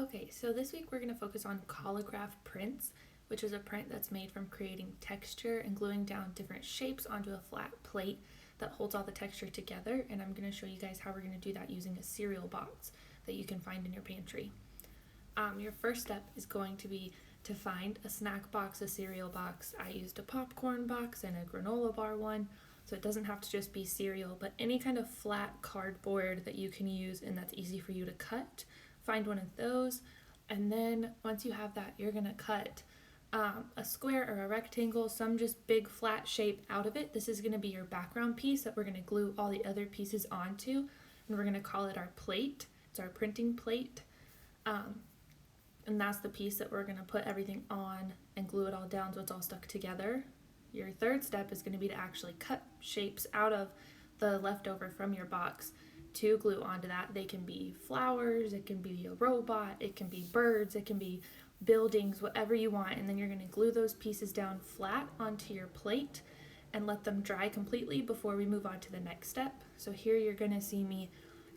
Okay, so this week we're going to focus on Collagraph prints, which is a print that's made from creating texture and gluing down different shapes onto a flat plate that holds all the texture together. And I'm going to show you guys how we're going to do that using a cereal box that you can find in your pantry. Your first step is going to be to find a snack box, a cereal box. I used a popcorn box and a granola bar one, so it doesn't have to just be cereal, but any kind of flat cardboard that you can use and that's easy for you to cut. Find one of those, and then once you have that, you're gonna cut a square or a rectangle, some just big flat shape out of it. This is gonna be your background piece that we're gonna glue all the other pieces onto, and we're gonna call it our plate. It's our printing plate. And that's the piece that we're going to put everything on and glue it all down so it's all stuck together. Your third step is going to be to actually cut shapes out of the leftover from your box to glue onto that. They can be flowers, it can be a robot, it can be birds, it can be buildings, whatever you want. And then you're going to glue those pieces down flat onto your plate and let them dry completely before we move on to the next step. So here you're going to see me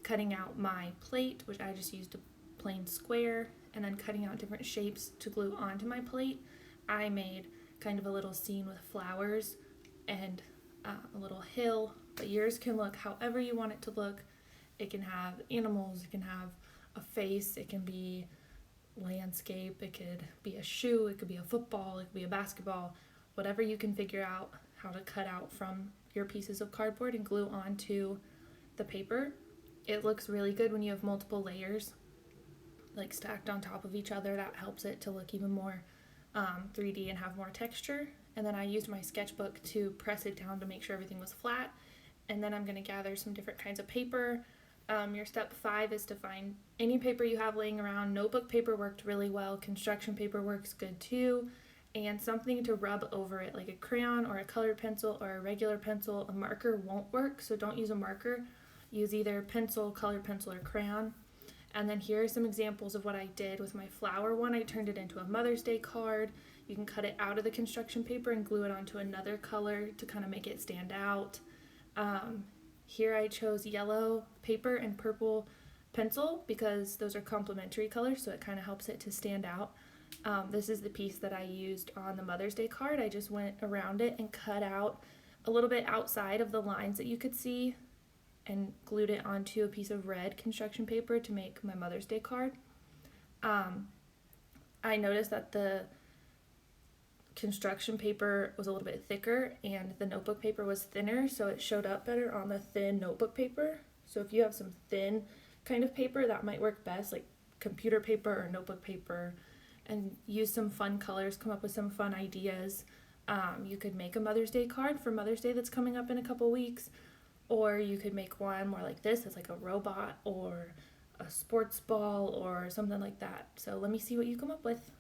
cutting out my plate, which I just used a plain square, and then cutting out different shapes to glue onto my plate. I made kind of a little scene with flowers and a little hill, but yours can look however you want it to look. It can have animals, it can have a face, it can be landscape, it could be a shoe, it could be a football, it could be a basketball, whatever you can figure out how to cut out from your pieces of cardboard and glue onto the paper. It looks really good when you have multiple layers like stacked on top of each other. That helps it to look even more 3D and have more texture. And then I used my sketchbook to press it down to make sure everything was flat. And then I'm going to gather some different kinds of paper. Your step 5 is to find any paper you have laying around. Notebook paper worked really well. Construction paper works good too. And something to rub over it, like a crayon or a colored pencil or a regular pencil. A marker won't work, so don't use a marker. Use either pencil, colored pencil, or crayon. And then here are some examples of what I did with my flower one. I turned it into a Mother's Day card. You can cut it out of the construction paper and glue it onto another color to kind of make it stand out. Here I chose yellow paper and purple pencil because those are complementary colors, so it kind of helps it to stand out. This is the piece that I used on the Mother's Day card. I just went around it and cut out a little bit outside of the lines that you could see and glued it onto a piece of red construction paper to make my Mother's Day card. I noticed that the construction paper was a little bit thicker and the notebook paper was thinner, so it showed up better on the thin notebook paper. So if you have some thin kind of paper, that might work best, like computer paper or notebook paper, and use some fun colors, come up with some fun ideas. You could make a Mother's Day card for Mother's Day that's coming up in a couple weeks. Or you could make one more like this. It's like a robot or a sports ball or something like that. So let me see what you come up with.